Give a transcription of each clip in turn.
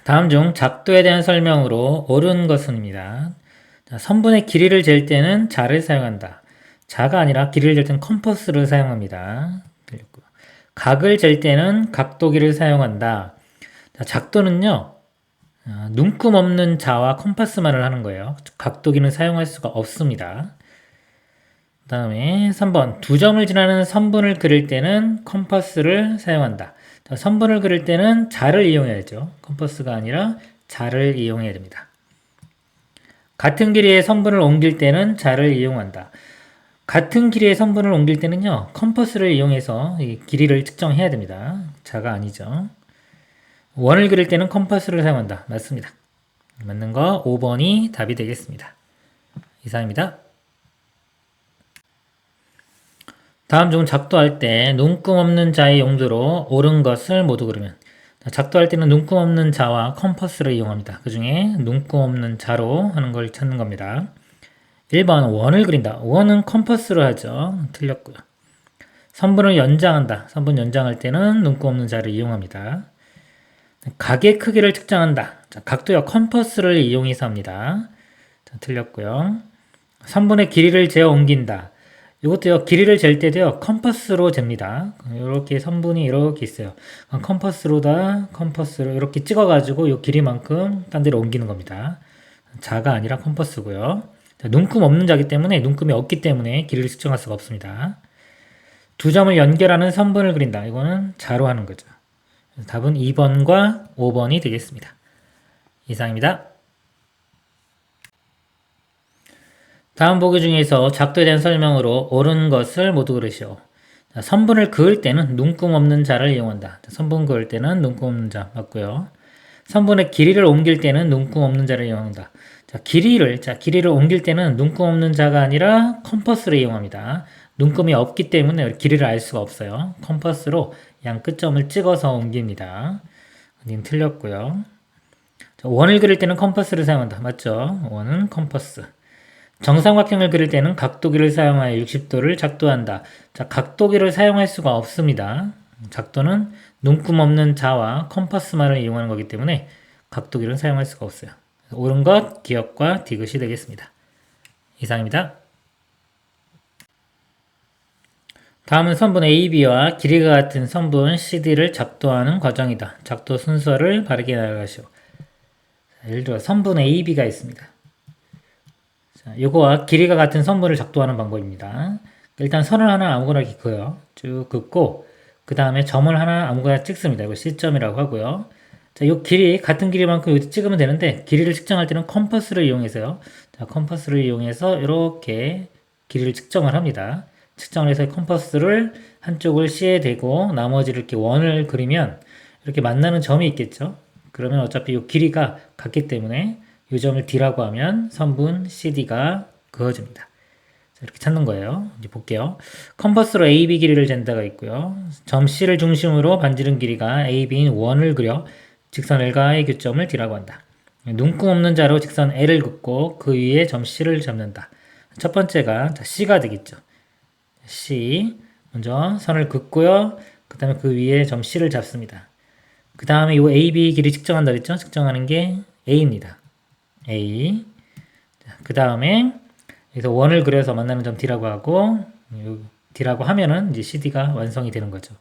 다음 중 작도에 대한 설명으로 옳은 것은입니다. 선분의 길이를 잴 때는 자를 사용한다. 자가 아니라 길이를 잴 때는 컴퍼스를 사용합니다. 각을 잴 때는 각도기를 사용한다. 작도는요, 눈금 없는 자와 컴퍼스만을 하는 거예요. 각도기는 사용할 수가 없습니다. 그 다음에 3번 두 점을 지나는 선분을 그릴 때는 컴퍼스를 사용한다. 선분을 그릴 때는 자를 이용해야죠. 컴퍼스가 아니라 자를 이용해야 됩니다. 같은 길이의 선분을 옮길 때는 자를 이용한다. 같은 길이의 선분을 옮길 때는요, 컴퍼스를 이용해서 이 길이를 측정해야 됩니다. 자가 아니죠. 원을 그릴 때는 컴퍼스를 사용한다. 맞습니다. 맞는 거 5번이 답이 되겠습니다. 이상입니다. 다음 중 작도할 때 눈금 없는 자의 용도로 옳은 것을 모두 고르면 작도할 때는 눈금 없는 자와 컴퍼스를 이용합니다. 그 중에 눈금 없는 자로 하는 걸 찾는 겁니다. 1번 원을 그린다. 원은 컴퍼스로 하죠. 틀렸고요. 선분을 연장한다. 선분 연장할 때는 눈금 없는 자를 이용합니다. 각의 크기를 측정한다. 자, 각도와 컴퍼스를 이용해서 합니다. 자, 틀렸고요. 선분의 길이를 재어 옮긴다. 이것도요, 길이를 잴 때도요, 컴퍼스로 잽니다. 이렇게 선분이 이렇게 있어요. 컴퍼스로다, 컴퍼스로 이렇게 찍어가지고 이 길이만큼 딴 데로 옮기는 겁니다. 자가 아니라 컴퍼스고요. 자, 눈금 없는 자기 때문에 눈금이 없기 때문에 길이를 측정할 수가 없습니다. 두 점을 연결하는 선분을 그린다. 이거는 자로 하는 거죠. 답은 2번과 5번이 되겠습니다. 이상입니다. 다음 보기 중에서 작도에 대한 설명으로 옳은 것을 모두 고르시오. 선분을 그을 때는 눈금 없는 자를 이용한다. 선분 그을 때는 눈금 없는 자 맞고요. 선분의 길이를 옮길 때는 눈금 없는 자를 이용한다. 길이를 옮길 때는 눈금 없는 자가 아니라 컴퍼스를 이용합니다. 눈금이 없기 때문에 길이를 알 수가 없어요. 컴퍼스로 양 끝점을 찍어서 옮깁니다. 님 틀렸고요. 원을 그릴 때는 컴퍼스를 사용한다. 맞죠? 원은 컴퍼스. 정삼각형을 그릴 때는 각도기를 사용하여 60도를 작도한다. 자, 각도기를 사용할 수가 없습니다. 작도는 눈금 없는 자와 컴퍼스만을 이용하는 거기 때문에 각도기를 사용할 수가 없어요. 옳은 것, 기억과 디귿이 되겠습니다. 이상입니다. 다음은 선분 AB와 길이가 같은 선분 CD를 작도하는 과정이다. 작도 순서를 바르게 나열하시오. 예를 들어 선분 AB가 있습니다. 자, 요거와 길이가 같은 선분을 작도하는 방법입니다. 일단 선을 하나 아무거나 이렇게 그어요. 쭉 긋고 그 다음에 점을 하나 아무거나 찍습니다. 이거 C점이라고 하고요. 자, 요 길이 같은 길이만큼 여기 찍으면 되는데 길이를 측정할 때는 컴퍼스를 이용해서요. 자, 컴퍼스를 이용해서 이렇게 길이를 측정을 합니다. 측정을 해서 컴퍼스를 한쪽을 C에 대고 나머지를 이렇게 원을 그리면 이렇게 만나는 점이 있겠죠. 그러면 어차피 이 길이가 같기 때문에 이 점을 D라고 하면 선분 CD가 그어집니다. 자, 이렇게 찾는 거예요. 이제 볼게요. 컴퍼스로 AB 길이를 잰 데가 있고요. 점 C를 중심으로 반지름 길이가 AB인 원을 그려 직선 L과의 교점을 D라고 한다. 눈금 없는 자로 직선 L을 긋고 그 위에 점 C를 잡는다. 첫 번째가 C가 되겠죠. C 먼저 선을 긋고요. 그 다음에 그 위에 점 C를 잡습니다. 그 다음에 이 AB 길이 측정한다 그랬죠? 측정하는 게 A입니다. A. 그 다음에 여기서 원을 그려서 만나는 점 D라고 하고 D라고 하면은 이제 CD가 완성이 되는 거죠.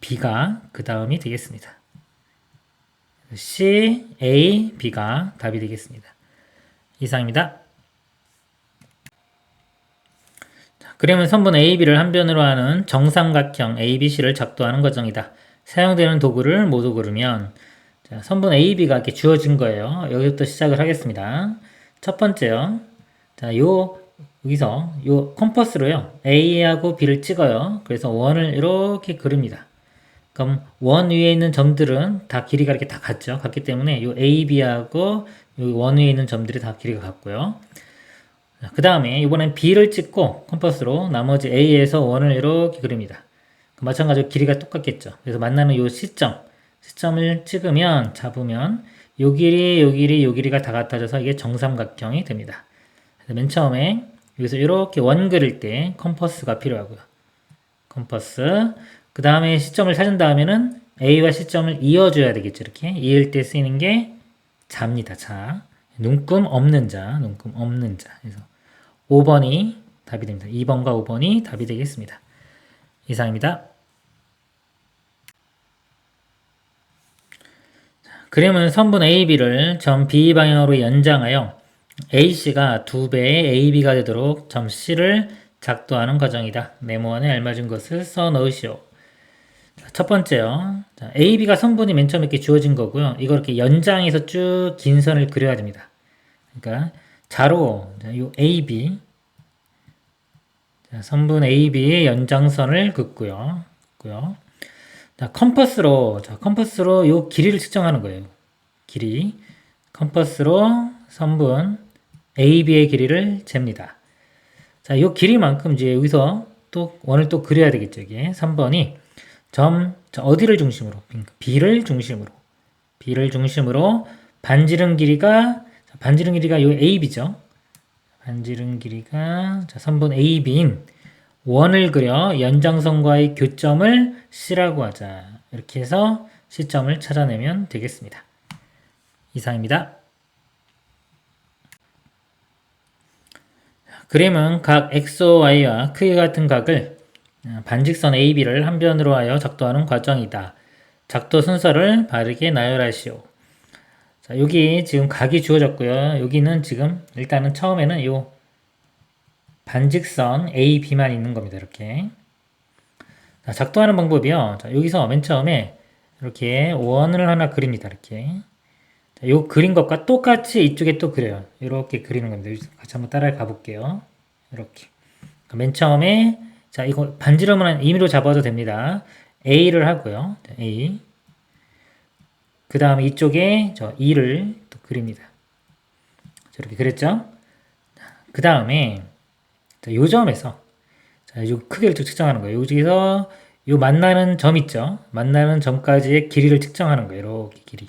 B가 그 다음이 되겠습니다. C, A, B가 답이 되겠습니다. 이상입니다. 그림은 선분 AB를 한 변으로 하는 정삼각형 ABC를 작도하는 과정이다. 사용되는 도구를 모두 고르면 자, 선분 AB가 이렇게 주어진 거예요. 여기부터 시작을 하겠습니다. 첫 번째요. 자, 여기서 요 컴퍼스로요. A하고 B를 찍어요. 그래서 원을 이렇게 그립니다. 그럼 원 위에 있는 점들은 다 길이가 이렇게 다 같죠. 같기 때문에 요 AB하고 요 원 위에 있는 점들이 다 길이가 같고요. 그 다음에 이번엔 B를 찍고 컴퍼스로 나머지 A에서 원을 이렇게 그립니다. 마찬가지로 길이가 똑같겠죠. 그래서 만나는 요 시점을 찍으면 잡으면 요 길이가 다 같아져서 이게 정삼각형이 됩니다. 그래서 맨 처음에 여기서 이렇게 원 그릴 때 컴퍼스가 필요하고요. 컴퍼스. 그 다음에 시점을 찾은 다음에는 A와 C점을 이어줘야 되겠죠. 이렇게 이을 때 쓰이는 게 자입니다. 자. 눈금 없는 자, 눈금 없는 자. 그래서 5번이 답이 됩니다. 2번과 5번이 답이 되겠습니다. 이상입니다. 그림은 선분 AB를 점 B 방향으로 연장하여 AC가 2배의 AB가 되도록 점 C를 작도하는 과정이다. 네모안에 알맞은 것을 써 넣으시오. 첫 번째요. 자, AB가 선분이 맨 처음에 이렇게 주어진 거고요. 이걸 이렇게 연장해서 쭉 긴 선을 그려야 됩니다. 그러니까 자로 이 AB 자, 선분 AB의 연장선을 긋고요. 자, 컴퍼스로 이 길이를 측정하는 거예요. 길이. 컴퍼스로 선분 AB의 길이를 잽니다. 자, 이 길이만큼 이제 여기서 또 원을 또 그려야 되겠죠. 이게 3번이 어디를 중심으로? B를 중심으로 반지름 길이가 요 AB죠. 반지름 길이가 선분 AB인 원을 그려 연장선과의 교점을 C라고 하자. 이렇게 해서 C점을 찾아내면 되겠습니다. 이상입니다. 그림은 각 XOY와 크기가 같은 각을 반직선 AB를 한 변으로 하여 작도하는 과정이다. 작도 순서를 바르게 나열하시오. 자, 여기 지금 각이 주어졌고요. 여기는 지금 일단은 처음에는 요 반직선 AB만 있는 겁니다. 이렇게. 자, 작도하는 방법이요. 자, 여기서 맨 처음에 이렇게 원을 하나 그립니다. 이렇게. 자, 요 그린 것과 똑같이 이쪽에 또 그려요. 이렇게 그리는 겁니다. 같이 한번 따라 가볼게요. 이렇게. 맨 처음에 자, 이거 반지름은 임의로 잡아도 됩니다. A를 하고요. 자, A. 그 다음에 이쪽에 저 E를 또 그립니다. 이렇게 그렸죠? 그 다음에 요 점에서 자, 요 크기를 측정하는 거예요. 여기서 요 만나는 점 있죠? 만나는 점까지의 길이를 측정하는 거예요. 이렇게 길이.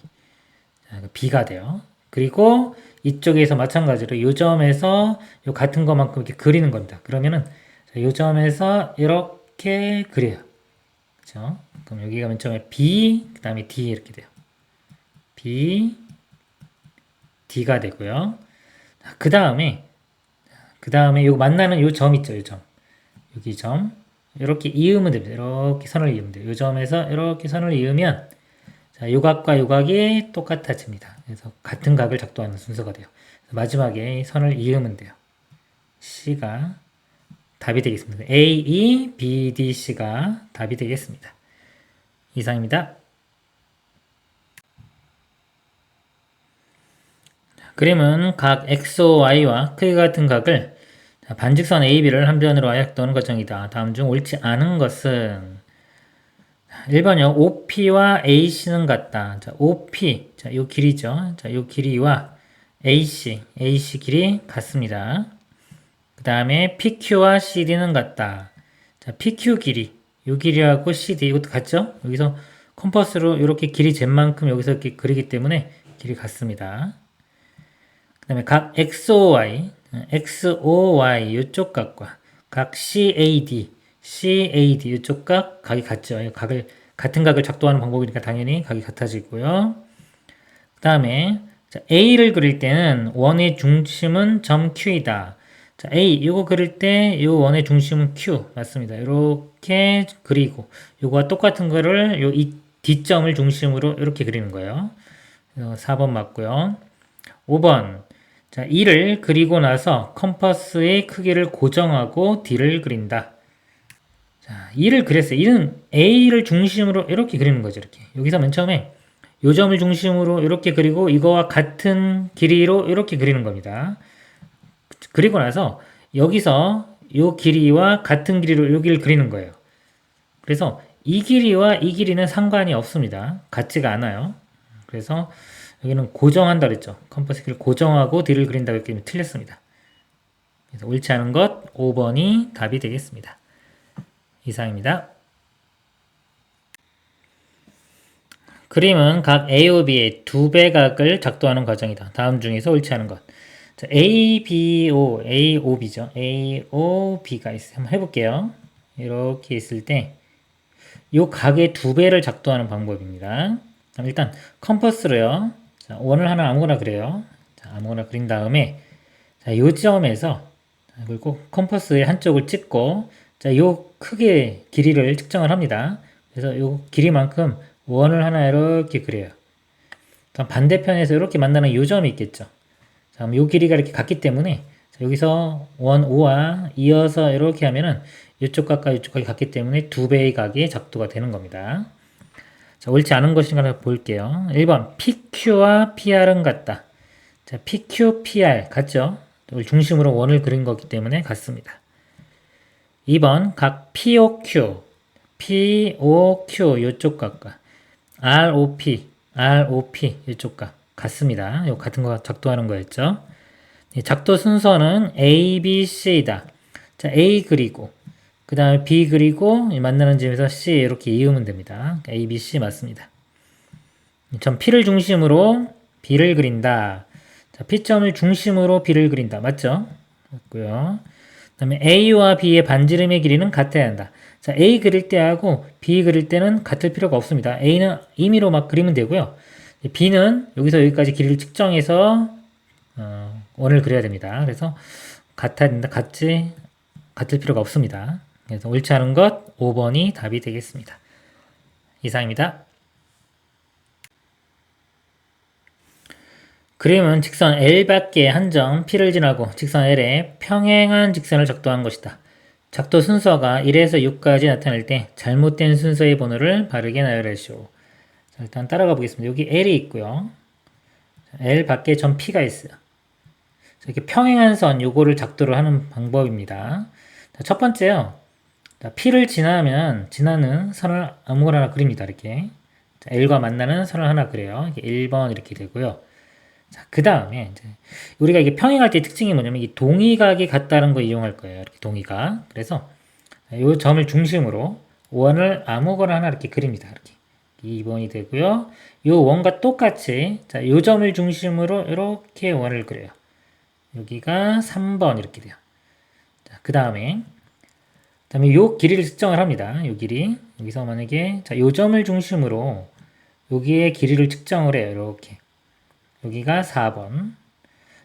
자, B가 돼요. 그리고 이쪽에서 마찬가지로 요 점에서 요 같은 것만큼 이렇게 그리는 겁니다. 그러면은 요 점에서 이렇게 그려요. 그렇죠? 그럼 여기가 맨 처음에 B, 그 다음에 D 이렇게 돼요. B, D가 되고요. 그 다음에 요 만나는 요 점 있죠, 요 점. 여기 점. 이렇게 이으면 됩니다. 이렇게 선을 이으면 돼요. 요 점에서 이렇게 선을 이으면 자, 요 각과 요 각이 똑같아집니다. 그래서 같은 각을 작도하는 순서가 돼요. 마지막에 선을 이으면 돼요. C가 답이 되겠습니다. A, E, B, D, C가 답이 되겠습니다. 이상입니다. 그림은 각 XOY와 크기가 같은 각을 반직선 AB를 한 변으로 하여 작도하는 과정이다. 다음 중 옳지 않은 것은 1번이요. OP와 AC는 같다. 자, OP, 자, 요 길이죠. 자, 요 길이와 AC 길이 같습니다. 그 다음에 PQ와 CD는 같다. 자, PQ 길이, 요 길이하고 CD 이것도 같죠? 여기서 컴퍼스로 이렇게 길이 잰 만큼 여기서 이렇게 그리기 때문에 길이 같습니다. 그 다음에 각 XOY 이쪽 각과 각 CAD 이쪽 각이 같죠. 같은 각을 작도하는 방법이니까 당연히 각이 같아지고요. 그 다음에 A를 그릴 때는 원의 중심은 점 Q이다. 자, A 이거 그릴 때 이 원의 중심은 Q 맞습니다. 이렇게 그리고 이거와 똑같은 거를 이 D점을 중심으로 이렇게 그리는 거예요. 4번 맞고요. 5번 자, E를 그리고 나서 컴퍼스의 크기를 고정하고 D를 그린다. 자, E를 그렸어요. E는 A를 중심으로 이렇게 그리는 거죠. 이렇게. 여기서 맨 처음에 요 점을 중심으로 이렇게 그리고 이거와 같은 길이로 이렇게 그리는 겁니다. 그리고 나서 여기서 요 길이와 같은 길이로 여기를 그리는 거예요. 그래서 이 길이와 이 길이는 상관이 없습니다. 같지가 않아요. 그래서 여기는 고정한다 그랬죠. 컴퍼스 길을 고정하고 D를 그린다고 했기 틀렸습니다. 그래서 옳지 않은 것 5번이 답이 되겠습니다. 이상입니다. 그림은 각 AOB의 2배 각을 작도하는 과정이다. 다음 중에서 옳지 않은 것. 자, AOB죠. AOB가 있어요. 한번 해볼게요. 이렇게 있을 때 요 각의 2배를 작도하는 방법입니다. 그럼 일단 컴퍼스로요. 자, 원을 하나 아무거나 그래요. 자, 아무거나 그린 다음에 자, 요 지점에서 그리고 컴퍼스의 한쪽을 찍고 자, 요 크기의 길이를 측정을 합니다. 그래서 요 길이만큼 원을 하나 이렇게 그려요. 그럼 반대편에서 이렇게 만나는 요 점이 있겠죠. 자, 그럼 요 길이가 이렇게 같기 때문에 자, 여기서 원 O와 이어서 이렇게 하면은 이쪽 각과 이쪽 각이 같기 때문에 2배의 각이 작도가 되는 겁니다. 자, 옳지 않은 것인가 볼게요. 1번 PQ와 PR은 같다. 자, PQ, PR 같죠? 중심으로 원을 그린 거기 때문에 같습니다. 2번 각 POQ, POQ 이쪽 각과 ROP, ROP 이쪽 각 같습니다. 요 같은 거 작도하는 거였죠. 작도 순서는 A, B, C다. 자, A 그리고 그 다음에 B 그리고 만나는 점에서 C 이렇게 이으면 됩니다. A, B, C 맞습니다. 점 P를 중심으로 B를 그린다. 자, P점을 중심으로 B를 그린다. 맞죠? 맞고요. 그 다음에 A와 B의 반지름의 길이는 같아야 한다. 자, A 그릴 때하고 B 그릴 때는 같을 필요가 없습니다. A는 임의로 막 그리면 되고요. B는 여기서 여기까지 길이를 측정해서 원을 그려야 됩니다. 그래서 같아야 된다. 같을 필요가 없습니다. 그래서 옳지 않은 것 5번이 답이 되겠습니다. 이상입니다. 그림은 직선 L 밖에 한 점 P를 지나고 직선 L에 평행한 직선을 작도한 것이다. 작도 순서가 1에서 6까지 나타낼 때 잘못된 순서의 번호를 바르게 나열하시오. 자, 일단 따라가 보겠습니다. 여기 L이 있고요. L 밖에 점 P가 있어요. 자, 이렇게 평행한 선 요거를 작도를 하는 방법입니다. 자, 첫 번째요. 자, P를 지나는 선을 아무거나 하나 그립니다. 이렇게. 자, L과 만나는 선을 하나 그려요. 이게 1번 이렇게 되고요. 자, 그 다음에 이제 우리가 이게 평행할 때 특징이 뭐냐면 이 동의각이 같다는 거 이용할 거예요. 이렇게 동의각. 그래서 이 점을 중심으로 원을 아무거나 하나 이렇게 그립니다. 이렇게 2번이 되고요. 이 원과 똑같이 자, 이 점을 중심으로 이렇게 원을 그려요. 여기가 3번 이렇게 돼요. 자, 그 다음에 이 길이를 측정을 합니다. 이 길이 여기서 만약에 자, 이 점을 중심으로 여기에 길이를 측정을 해요. 이렇게 여기가 4번.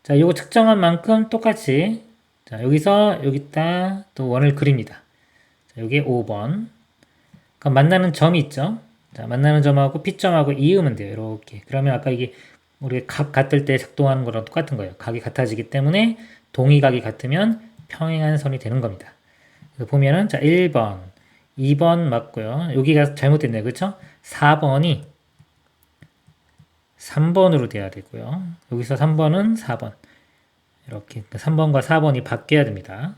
자, 요거 측정한 만큼 똑같이 자, 여기서 여기다 또 원을 그립니다. 자, 여기 5번. 그럼 만나는 점이 있죠? 자, 만나는 점하고 P점하고 이으면 돼요. 이렇게. 그러면 아까 이게 우리 각 같을 때 작동하는 거랑 똑같은 거예요. 각이 같아지기 때문에 동의각이 같으면 평행한 선이 되는 겁니다. 그래서 보면은 자, 1번, 2번 맞고요. 여기가 잘못됐네요. 그렇죠? 4번이 3번으로 돼야 되고요. 여기서 3번은 4번. 이렇게 3번과 4번이 바뀌어야 됩니다.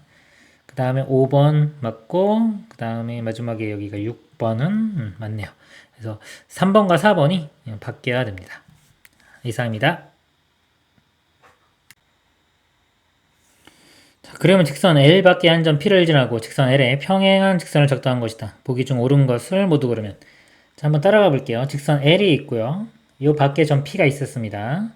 그 다음에 5번 맞고 그 다음에 마지막에 여기가 6번은 맞네요. 그래서 3번과 4번이 바뀌어야 됩니다. 이상입니다. 자, 그러면 직선 L 밖에 한 점 P를 지나고 직선 L에 평행한 직선을 작도한 것이다. 보기 중 옳은 것을 모두 고르면. 자, 한번 따라가 볼게요. 직선 L이 있고요. 요 밖에 점 P가 있었습니다.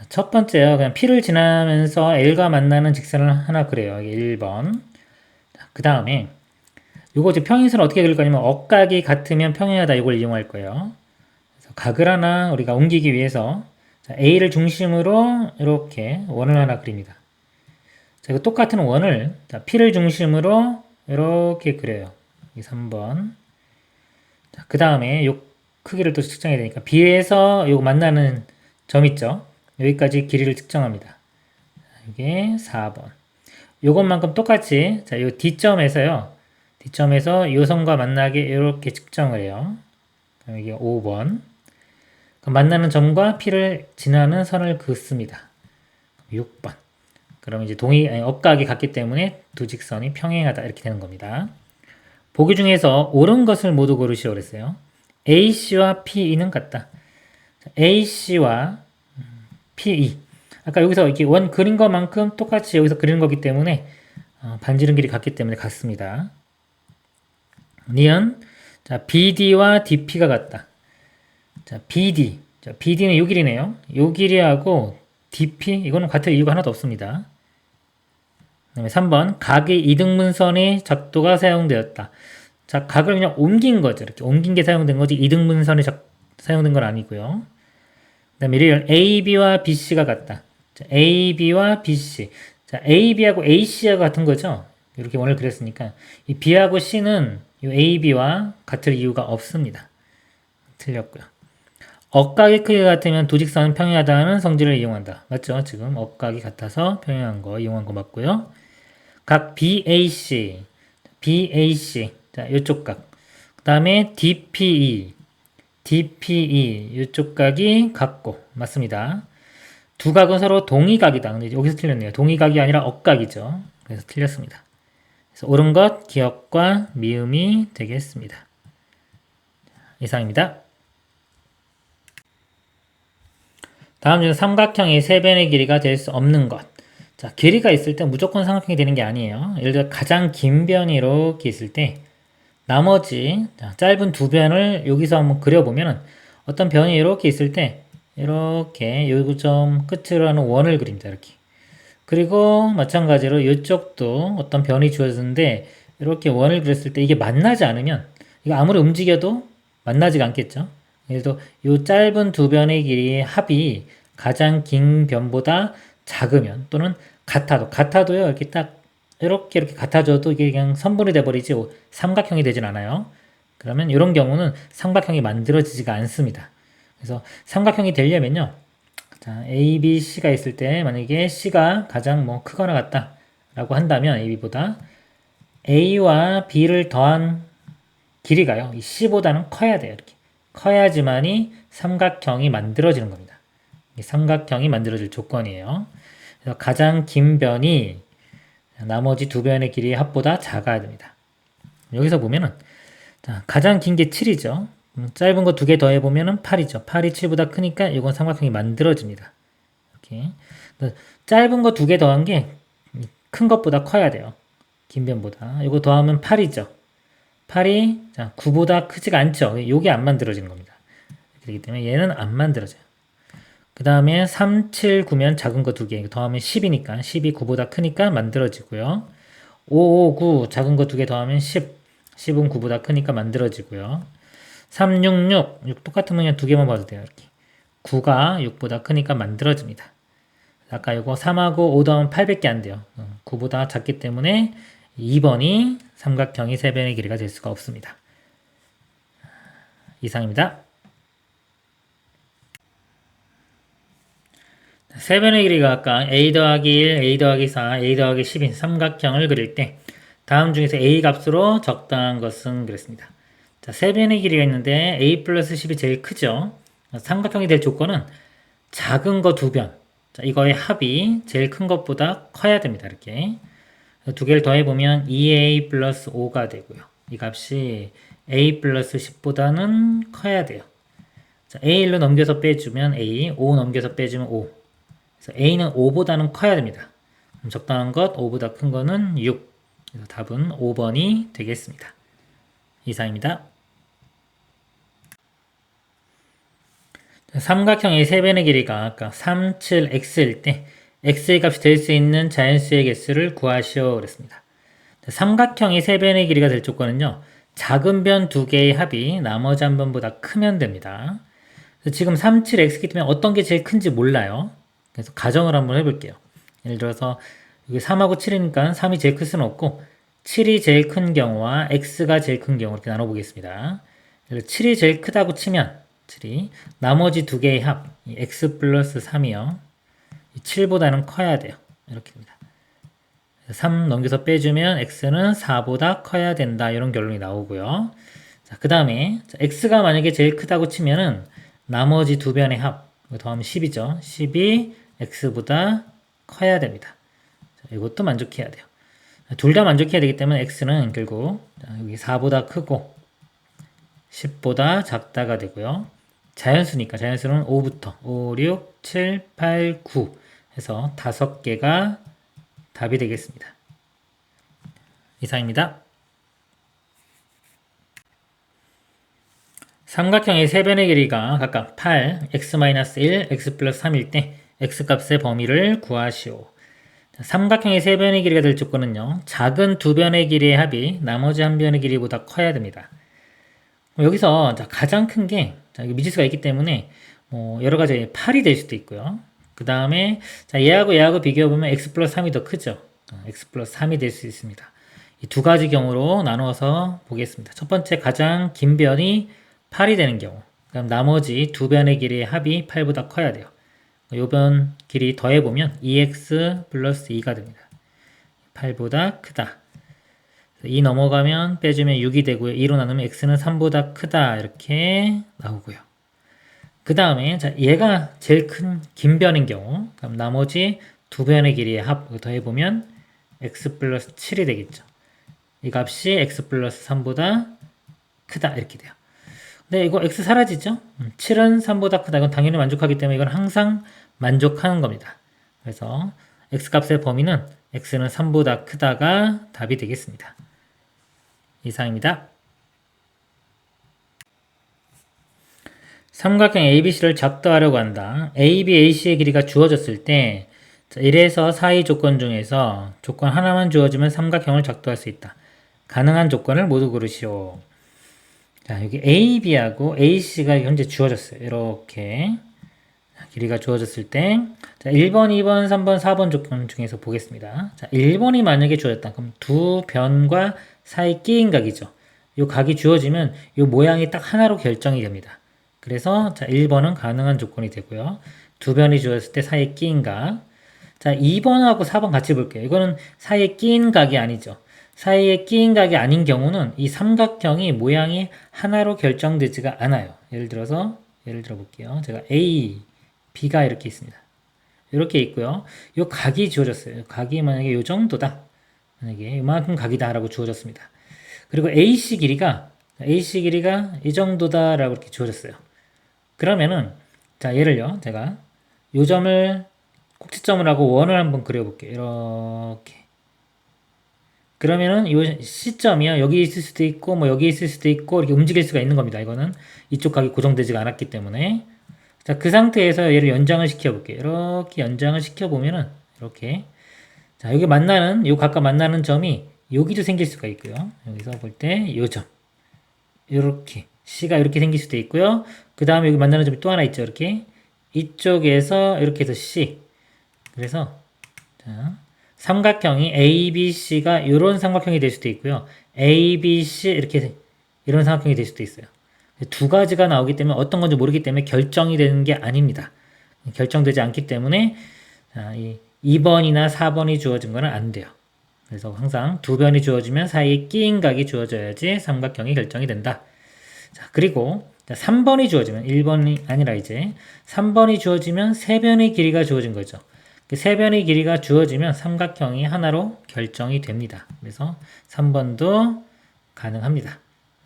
첫 번째요. 그냥 P를 지나면서 L과 만나는 직선을 하나 그래요. 이게 1번. 그 다음에 요거 이제 평행선을 어떻게 그릴 거냐면 억각이 같으면 평행하다 이걸 이용할 거예요. 그래서 각을 하나 우리가 옮기기 위해서 자, A를 중심으로 이렇게 원을 하나 그립니다. 자, 이거 똑같은 원을 자, P를 중심으로 이렇게 그려요. 이 3번. 자, 그 다음에 요 크기를 또 측정해야 되니까 B에서 요거 만나는 점 있죠? 여기까지 길이를 측정합니다. 이게 4번. 요것만큼 똑같이 자, 요 D점에서요. D점에서 요 선과 만나게 이렇게 측정을 해요. 그럼 이게 5번. 그럼 만나는 점과 P를 지나는 선을 긋습니다. 6번. 그럼 이제 억각이 같기 때문에 두 직선이 평행하다 이렇게 되는 겁니다. 보기 중에서 옳은 것을 모두 고르시오 그랬어요. AC와 PE는 같다. AC와 PE. 아까 여기서 이렇게 원 그린 것만큼 똑같이 여기서 그리는 거기 때문에 반지름 길이 같기 때문에 같습니다. 니은 자, BD와 DP가 같다. 자, BD. 자, BD는 요 길이네요. 요 길이하고 DP 이거는 같을 이유가 하나도 없습니다. 그다음에 3번 각의 이등분선의 작도가 사용되었다. 자, 각을 그냥 옮긴 거죠. 이렇게 옮긴 게 사용된 거지 이등분선이 사용된 건 아니고요. 그 다음에 예를 AB와 BC가 같다. 자, AB와 BC. 자, AB하고 AC하고 같은 거죠. 이렇게 원을 그렸으니까 이 B하고 C는 이 AB와 같을 이유가 없습니다. 틀렸고요. 억각의 크기가 같으면 두 직선은 평행하다는 성질을 이용한다. 맞죠? 지금 억각이 같아서 평행한 거 이용한 거 맞고요. 각 BAC, BAC, 자, 이쪽 각. 그 다음에 DPE, DPE, 이쪽 각이 같고, 맞습니다. 두 각은 서로 동의각이다. 근데 여기서 틀렸네요. 동의각이 아니라 억각이죠. 그래서 틀렸습니다. 그래서 옳은 것, 기억과 미음이 되겠습니다. 이상입니다. 다음 중에 삼각형의 세 변의 길이가 될 수 없는 것. 자, 길이가 있을 때 무조건 삼각형이 되는 게 아니에요. 예를 들어 가장 긴 변이 이렇게 있을 때 나머지 짧은 두 변을 여기서 한번 그려보면 어떤 변이 이렇게 있을 때 이렇게 요점 끝으로 하는 원을 그립니다. 이렇게. 그리고 마찬가지로 이쪽도 어떤 변이 주어졌는데 이렇게 원을 그렸을 때 이게 만나지 않으면 이거 아무리 움직여도 만나지가 않겠죠. 예를 들어 이 짧은 두 변의 길이의 합이 가장 긴 변보다 작으면 또는 같아도요 이렇게 딱 이렇게 같아져도 이게 그냥 선분이 돼버리지 삼각형이 되진 않아요. 그러면 이런 경우는 삼각형이 만들어지지가 않습니다. 그래서 삼각형이 되려면요. 자, A, B, C가 있을 때 만약에 C가 가장 크거나 같다 라고 한다면 AB보다 A와 B를 더한 길이가요. 이 C보다는 커야 돼요. 이렇게. 커야지만이 삼각형이 만들어지는 겁니다. 이 삼각형이 만들어질 조건이에요. 그래서 가장 긴 변이 나머지 두 변의 길이의 합보다 작아야 됩니다. 여기서 보면은 자, 가장 긴 게 7이죠. 짧은 거 두 개 더해보면은 8이죠. 8이 7보다 크니까 이건 삼각형이 만들어집니다. 이렇게. 짧은 거 두 개 더한 게 큰 것보다 커야 돼요. 긴 변보다. 이거 더하면 8이죠. 8이 자, 9보다 크지가 않죠. 이게 안 만들어지는 겁니다. 그렇기 때문에 얘는 안 만들어져요. 그 다음에 3, 7, 9면 작은 거 두 개 더하면 10이니까 10이 9보다 크니까 만들어지고요. 5, 5, 9 작은 거 두 개 더하면 10 10은 9보다 크니까 만들어지고요. 3, 6, 6 똑같으면 그냥 두 개만 봐도 돼요. 이렇게 9가 6보다 크니까 만들어집니다. 아까 이거 3하고 5 더하면 8밖에 안 돼요. 9보다 작기 때문에 2번이 삼각형이 세 변의 길이가 될 수가 없습니다. 이상입니다. 세 변의 길이가 아까 a 더하기 1, a 더하기 4, a 더하기 10인 삼각형을 그릴 때 다음 중에서 a 값으로 적당한 것은 그랬습니다. 자, 세 변의 길이가 있는데 a 플러스 10이 제일 크죠. 삼각형이 될 조건은 작은 거 두 변. 자, 이거의 합이 제일 큰 것보다 커야 됩니다. 이렇게. 두 개를 더해보면 2a 플러스 5가 되고요. 이 값이 a 플러스 10보다는 커야 돼요. 자, a1로 넘겨서 빼주면 a, 5 넘겨서 빼주면 5. 그래서 a는 5보다는 커야 됩니다. 적당한 것, 5보다 큰 거는 6. 그래서 답은 5번이 되겠습니다. 이상입니다. 삼각형의 세 변의 길이가 아까 3, 7, x일 때 x의 값이 될 수 있는 자연수의 개수를 구하시오 그랬습니다. 삼각형의 세 변의 길이가 될 조건은요. 작은 변 두 개의 합이 나머지 한 변보다 크면 됩니다. 지금 3, 7, x이기 때문에 어떤 게 제일 큰지 몰라요. 그래서 가정을 한번 해볼게요. 예를 들어서 여기 3하고 7이니까 3이 제일 클 수는 없고 7이 제일 큰 경우와 x가 제일 큰 경우 이렇게 나눠보겠습니다. 7이 제일 크다고 치면 7이 나머지 두 개의 합 x 플러스 3이요. 7보다는 커야 돼요. 이렇게 됩니다. 3 넘겨서 빼주면 x는 4보다 커야 된다. 이런 결론이 나오고요. 자, 그 다음에 x가 만약에 제일 크다고 치면은 나머지 두 변의 합 더하면 10이죠. 10이 x보다 커야 됩니다. 자, 이것도 만족해야 돼요. 둘 다 만족해야 되기 때문에 x는 결국 여기 4보다 크고 10보다 작다가 되고요. 자연수니까 자연수는 5부터 5, 6, 7, 8, 9 해서 5개가 답이 되겠습니다. 이상입니다. 삼각형의 세 변의 길이가 각각 8, x-1, x 플러스 3일 때 x값의 범위를 구하시오. 삼각형의 세 변의 길이가 될 조건은요. 작은 두 변의 길이의 합이 나머지 한 변의 길이보다 커야 됩니다. 여기서 가장 큰 게 미지수가 있기 때문에 여러 가지 8이 될 수도 있고요. 그 다음에 얘하고 비교해보면 x 플러스 3이 더 크죠. x 플러스 3이 될 수 있습니다. 이 두 가지 경우로 나누어서 보겠습니다. 첫 번째 가장 긴 변이 8이 되는 경우, 그럼 나머지 두 변의 길이의 합이 8보다 커야 돼요. 요 변 길이 더해보면 2x 플러스 2가 됩니다. 8보다 크다. 2 넘어가면 빼주면 6이 되고요. 2로 나누면 x는 3보다 크다. 이렇게 나오고요. 그 다음에 얘가 제일 큰 긴 변인 경우, 그럼 나머지 두 변의 길이의 합 더해보면 x 플러스 7이 되겠죠. 이 값이 x 플러스 3보다 크다. 이렇게 돼요. 근데 이거 x 사라지죠? 7은 3보다 크다. 이건 당연히 만족하기 때문에 이건 항상 만족하는 겁니다. 그래서 x 값의 범위는 x는 3보다 크다가 답이 되겠습니다. 이상입니다. 삼각형 ABC를 작도하려고 한다. AB, AC의 길이가 주어졌을 때 1에서 4의 조건 중에서 조건 하나만 주어지면 삼각형을 작도할 수 있다. 가능한 조건을 모두 고르시오. 자, 여기 AB하고 AC가 현재 주어졌어요. 이렇게 길이가 주어졌을 때 1번, 2번, 3번, 4번 조건 중에서 보겠습니다. 자, 1번이 만약에 주어졌다. 그럼 두 변과 사이 끼인 각이죠. 이 각이 주어지면 이 모양이 딱 하나로 결정이 됩니다. 그래서 1번은 가능한 조건이 되고요. 두 변이 주어졌을 때 사이에 끼인 각. 자, 2번하고 4번 같이 볼게요. 이거는 사이에 끼인 각이 아니죠. 사이에 끼인 각이 아닌 경우는 이 삼각형이 모양이 하나로 결정되지가 않아요. 예를 들어 볼게요. 제가 A, B가 이렇게 있습니다. 이렇게 있고요. 이 각이 주어졌어요. 각이 만약에 이 정도다. 만약에 이만큼 각이다 라고 주어졌습니다. 그리고 AC 길이가 이 정도다 라고 이렇게 주어졌어요. 그러면은 얘를요. 제가 요 점을 꼭지점을 하고 원을 한번 그려볼게요. 이렇게. 그러면은 이 시점이요. 여기 있을 수도 있고 여기 있을 수도 있고 이렇게 움직일 수가 있는 겁니다. 이거는 이쪽 각이 고정되지가 않았기 때문에. 자, 그 상태에서 얘를 연장을 시켜볼게요. 이렇게 연장을 시켜보면은 이렇게. 자, 여기 만나는 요 각과 만나는 점이 여기도 생길 수가 있고요. 여기서 볼 때 요 점. 이렇게 C가 이렇게 생길 수도 있고요. 그 다음에 여기 만나는 점이 또 하나 있죠. 이렇게. 이쪽에서 이렇게 해서 C. 그래서 삼각형이 ABC가 이런 삼각형이 될 수도 있고요. ABC 이렇게 이런 삼각형이 될 수도 있어요. 두 가지가 나오기 때문에 어떤 건지 모르기 때문에 결정이 되는 게 아닙니다. 결정되지 않기 때문에 이 2번이나 4번이 주어진 거는 안 돼요. 그래서 항상 두 변이 주어지면 사이에 끼인 각이 주어져야지 삼각형이 결정이 된다. 자, 그리고 3번이 주어지면 1번이 아니라 이제 3번이 주어지면 세 변의 길이가 주어진 거죠. 세 변의 길이가 주어지면 삼각형이 하나로 결정이 됩니다. 그래서 3번도 가능합니다.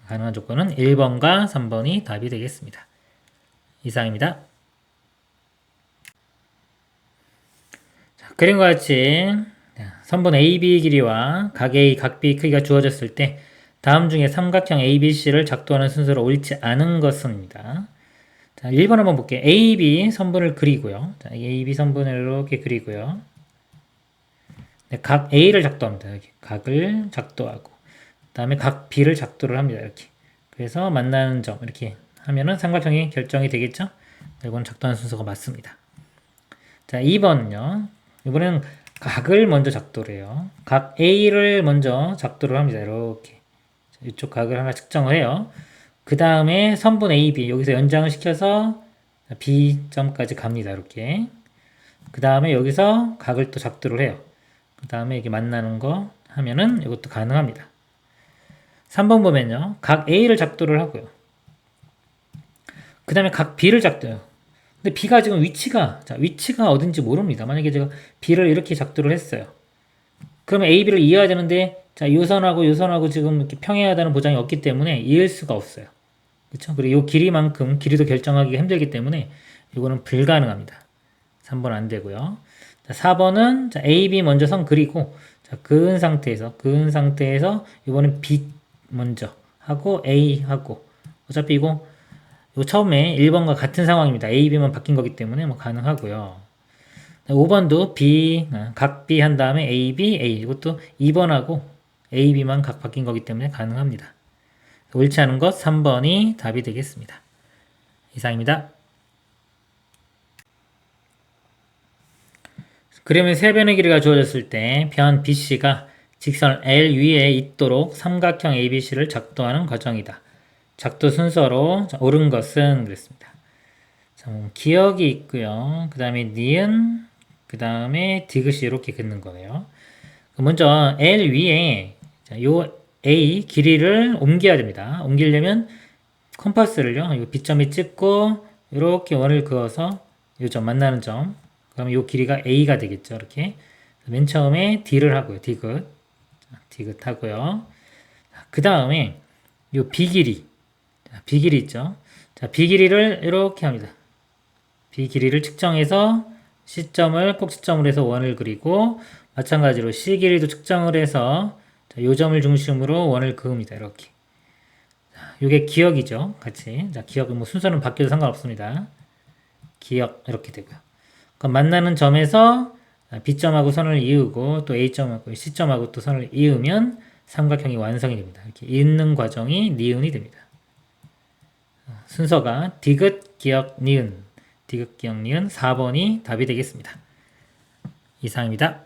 가능한 조건은 1번과 3번이 답이 되겠습니다. 이상입니다. 자, 그림과 같이 선분 AB 길이와 각 A, 각 B 크기가 주어졌을 때 다음 중에 삼각형 ABC를 작도하는 순서로 옳지 않은 것입니다. 자, 1번 한번 볼게요. AB 선분을 그리고요. 자, AB 선분을 이렇게 그리고요. 네, 각 A를 작도합니다. 이렇게 각을 작도하고 그 다음에 각 B를 작도를 합니다. 이렇게. 그래서 만나는 점 이렇게 하면은 삼각형이 결정이 되겠죠? 이건 작도하는 순서가 맞습니다. 자, 2번은요. 이번에는 각을 먼저 작도를 해요. 각 A를 먼저 작도를 합니다. 이렇게. 이쪽 각을 하나 측정을 해요. 그 다음에 선분 AB 여기서 연장을 시켜서 B점까지 갑니다. 이렇게. 그 다음에 여기서 각을 또 작도를 해요. 그 다음에 이게 만나는 거 하면은 이것도 가능합니다. 3번 보면요. 각 A를 작도를 하고요. 그 다음에 각 B를 작도해요. 근데 B가 지금 위치가 어딘지 모릅니다. 만약에 제가 B를 이렇게 작도를 했어요. 그러면 AB를 이어야 되는데 요 선하고 지금 이렇게 평행하다는 보장이 없기 때문에 이을 수가 없어요. 그렇죠? 그리고 요 길이만큼 길이도 결정하기가 힘들기 때문에 이거는 불가능합니다. 3번 안 되고요. 자, 4번은 AB 먼저 선 그리고 그은 상태에서 이번엔 B 먼저 하고 A 하고 어차피 이거 처음에 1번과 같은 상황입니다. A, B만 바뀐 거기 때문에 가능하고요. 5번도 B, 각 B 한 다음에 A, B, A. 이것도 2번하고 A, B만 각 바뀐 거기 때문에 가능합니다. 옳지 않은 것 3번이 답이 되겠습니다. 이상입니다. 그러면 세 변의 길이가 주어졌을 때 변 BC가 직선 L 위에 있도록 삼각형 ABC를 작도하는 과정이다. 작도 순서로 옳은 것은 그랬습니다. 자, 기억이 있고요. 그 다음에 니은, 그 다음에 디귿이 이렇게 긋는 거네요. 먼저 L 위에 요 A 길이를 옮겨야 됩니다. 옮기려면 컴파스를요. 이 B점에 찍고 이렇게 원을 그어서 이 점 만나는 점. 그러면 이 길이가 A가 되겠죠. 이렇게 맨 처음에 D를 하고요. 디귿, 디귿 하고요. 그 다음에 이 B 길이, B 길이 있죠. 자, B 길이를 이렇게 합니다. B 길이를 측정해서 C점을 꼭지점으로 해서 원을 그리고 마찬가지로 C 길이도 측정을 해서 이 점을 중심으로 원을 그읍니다. 이렇게. 이게 기역이죠. 같이. 자, 기역은 뭐 순서는 바뀌어도 상관없습니다. 기역 이렇게 되고요. 그럼 만나는 점에서 B점하고 선을 이으고 또 A점하고 C점하고 또 선을 이으면 삼각형이 완성이 됩니다. 이렇게 잇는 과정이 니은이 됩니다. 순서가 디귿, 기역, 니은, 디귿, 기역, 니은 4번이 답이 되겠습니다. 이상입니다.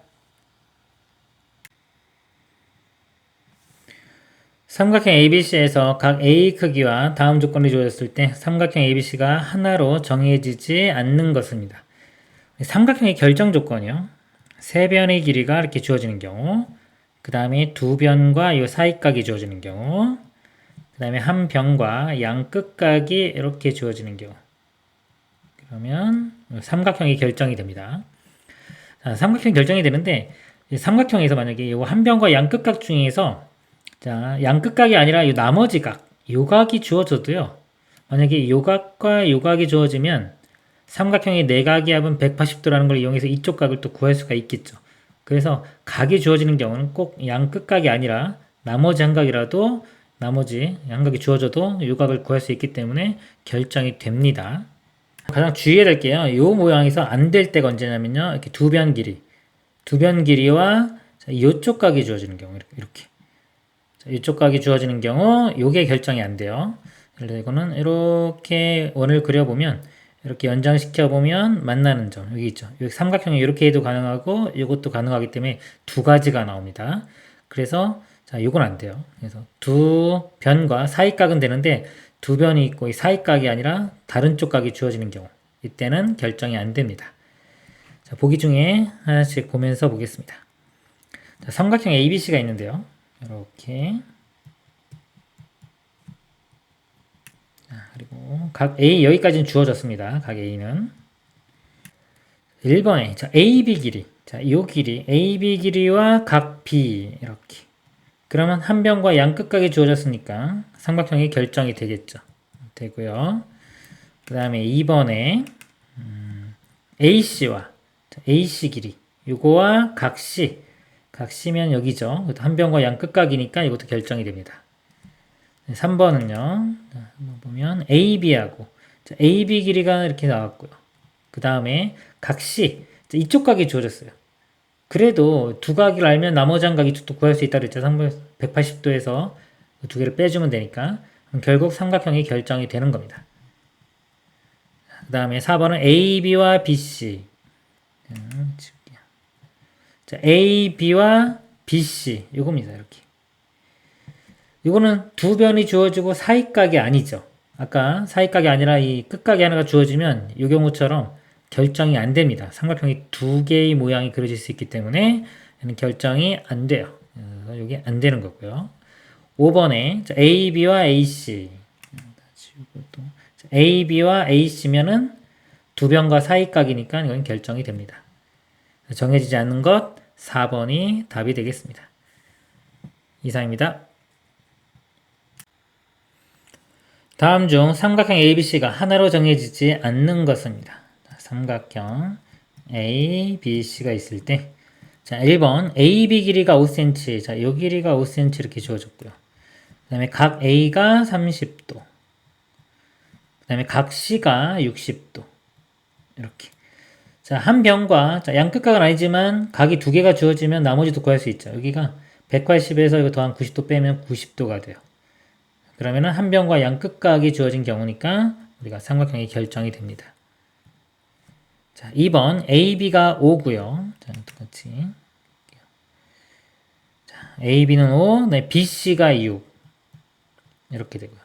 삼각형 ABC에서 각 A 크기와 다음 조건이 주어졌을 때 삼각형 ABC가 하나로 정해지지 않는 것입니다. 삼각형의 결정 조건이요. 세 변의 길이가 이렇게 주어지는 경우, 그 다음에 두 변과 이 사이각이 주어지는 경우, 그 다음에 한 변과 양 끝각이 이렇게 주어지는 경우, 그러면 삼각형이 결정이 됩니다. 자, 삼각형이 결정이 되는데 삼각형에서 만약에 이 한 변과 양 끝각 중에서 자, 양 끝각이 아니라 이 나머지 각, 요각이 주어져도요. 만약에 요각과 요각이 주어지면 삼각형의 내각의 합은 180도라는 걸 이용해서 이쪽 각을 또 구할 수가 있겠죠. 그래서 각이 주어지는 경우는 꼭 양 끝각이 아니라 나머지 한 각이라도 나머지 한 각이 주어져도 요각을 구할 수 있기 때문에 결정이 됩니다. 가장 주의해야 될 게요. 요 모양에서 안 될 때가 언제냐면요. 이렇게 두 변 길이. 두 변 길이와 이쪽 각이 주어지는 경우 이렇게. 이쪽 각이 주어지는 경우 요게 결정이 안 돼요. 그래서 이거는 이렇게 원을 그려보면 이렇게 연장시켜 보면 만나는 점 여기 있죠. 여기 삼각형이 이렇게 해도 가능하고 이것도 가능하기 때문에 두 가지가 나옵니다. 그래서 자 요건 안 돼요. 그래서 두 변과 사이각은 되는데 두 변이 있고 이 사이각이 아니라 다른 쪽 각이 주어지는 경우 이때는 결정이 안 됩니다. 자, 보기 중에 하나씩 보면서 보겠습니다. 자, 삼각형 ABC가 있는데요. 이렇게 그리고 각 A 여기까지는 주어졌습니다. 각 A는 1번에 자, AB 길이 자, 요 길이 AB 길이와 각 B 이렇게 그러면 한 변과 양 끝각이 주어졌으니까 삼각형이 결정이 되겠죠. 되고요. 그 다음에 2번에 AC와 자, AC 길이 요거와 각 C 각 C면 여기죠. 한 변과 양 끝각이니까 이것도 결정이 됩니다. 3번은요. 보면 AB하고 AB 길이가 이렇게 나왔고요. 그 다음에 각 C 이쪽 각이 주어졌어요. 그래도 두 각을 알면 나머지 한 각이 또 구할 수 있다 그랬죠. 180도에서 두 개를 빼주면 되니까 결국 삼각형이 결정이 되는 겁니다. 그 다음에 4번은 AB와 BC 자, AB와 BC 이겁니다. 이렇게 이거는 두 변이 주어지고 사이각이 아니죠. 아까 사이각이 아니라 이 끝각이 하나가 주어지면 이 경우처럼 결정이 안 됩니다. 삼각형이 두 개의 모양이 그려질 수 있기 때문에 결정이 안 돼요. 그래서 이게 안 되는 거고요. 5번에 AB와 AC AB와 AC면은 두 변과 사이각이니까 이건 결정이 됩니다. 정해지지 않는 것 4번이 답이 되겠습니다. 이상입니다. 다음 중 삼각형 ABC가 하나로 정해지지 않는 것입니다. 삼각형 ABC가 있을 때 자, 1번 AB 길이가 5cm 자, 요 길이가 5cm 이렇게 주어졌고요. 그 다음에 각 A가 30도 그 다음에 각 C가 60도 이렇게 자, 한 변과, 자, 양끝각은 아니지만 각이 두 개가 주어지면 나머지도 구할 수 있죠. 여기가 180에서 이거 더한 90도 빼면 90도가 돼요. 그러면은 한 변과 양끝각이 주어진 경우니까 우리가 삼각형이 결정이 됩니다. 자, 2번 AB가 5고요. 자, 똑같이. 자, AB는 5, 네, BC가 6. 이렇게 되고요.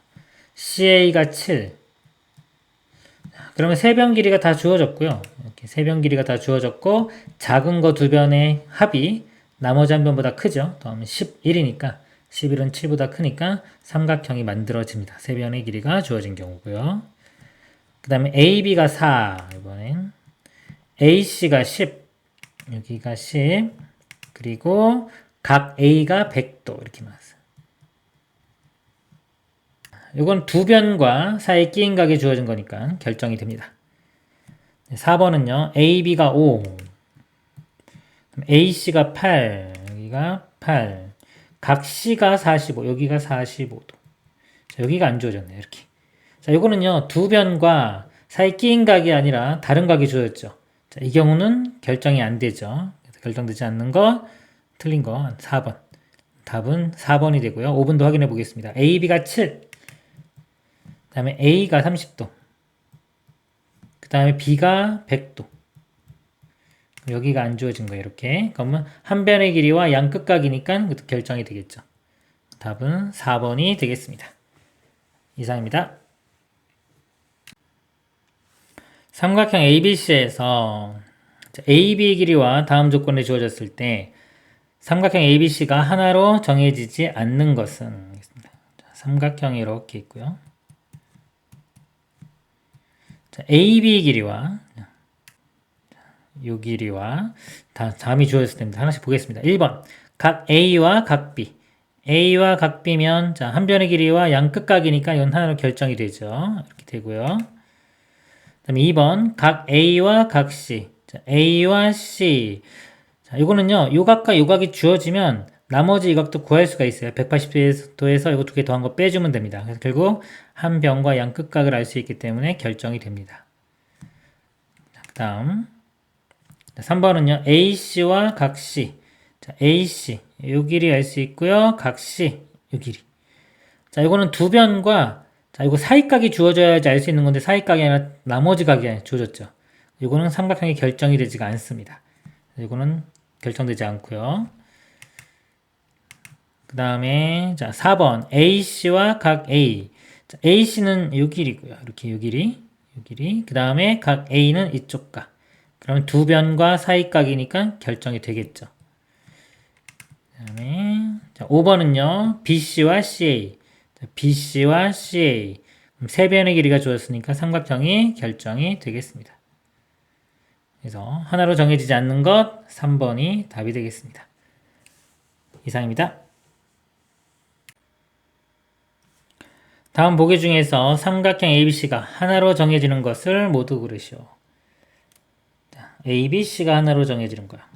CA가 7. 자, 그러면 세 변 길이가 다 주어졌고요. 이렇게 세 변 길이가 다 주어졌고 작은 거 두 변의 합이 나머지 한 변보다 크죠. 더하면 11이니까 11은 7보다 크니까 삼각형이 만들어집니다. 세 변의 길이가 주어진 경우고요. 그 다음에 AB가 4. 이번엔 AC가 10. 여기가 10. 그리고 각 A가 100도 이렇게 나왔어요. 이건 두 변과 사이 끼인 각이 주어진 거니까 결정이 됩니다. 4번은요. AB가 5. AC가 8. 여기가 8. 각 C가 45. 여기가 45도. 자, 여기가 안 주어졌네요. 이렇게. 자, 요거는요. 두 변과 사이 끼인 각이 아니라 다른 각이 주어졌죠. 자, 이 경우는 결정이 안 되죠. 결정되지 않는 거, 틀린 거 4번. 답은 4번이 되고요. 5번도 확인해 보겠습니다. AB가 7. 그 다음에 A가 30도. 그 다음에 B가 100도. 여기가 안 주어진 거예요. 이렇게. 그러면 한 변의 길이와 양끝각이니까 결정이 되겠죠. 답은 4번이 되겠습니다. 이상입니다. 삼각형 ABC에서 AB 길이와 다음 조건이 주어졌을 때 삼각형 ABC가 하나로 정해지지 않는 것은 삼각형이 이렇게 있고요. 자, AB 길이와 이 길이와 다음이 주어졌을 때입니다. 하나씩 보겠습니다. 1번 각 A와 각 B. A와 각 B면 자, 한 변의 길이와 양끝각이니까 이건 하나로 결정이 되죠. 이렇게 되고요. 그다음에 2번 각 A와 각 C. 자, A와 C. 자, 이거는요. 요 각과 요 각이 주어지면 나머지 이 각도 구할 수가 있어요. 180도에서 이거 두 개 더한 거 빼주면 됩니다. 그래서 결국 한 변과 양끝각을 알 수 있기 때문에 결정이 됩니다. 그 다음 3번은요. AC와 각 C. 자, AC 요 길이 알 수 있고요. 각 C 요 길이. 자, 이거는 두 변과 자, 이거 사이각이 주어져야지 알 수 있는 건데 사이각이 아니라 나머지 각이 주어졌죠. 이거는 삼각형이 결정이 되지가 않습니다. 이거는 결정되지 않고요. 그 다음에 자 4번 AC와 각 A. 자, AC는 요 길이고요. 이렇게 요 길이. 그 다음에 각 A는 이쪽 각. 그러면 두 변과 사이각이니까 결정이 되겠죠. 그 다음에 자, 5번은요. BC와 CA. 자, BC와 CA. 세 변의 길이가 주어졌으니까 삼각형이 결정이 되겠습니다. 그래서 하나로 정해지지 않는 것 3번이 답이 되겠습니다. 이상입니다. 다음 보기 중에서 삼각형 ABC가 하나로 정해지는 것을 모두 고르시오. 자, ABC가 하나로 정해지는 거야.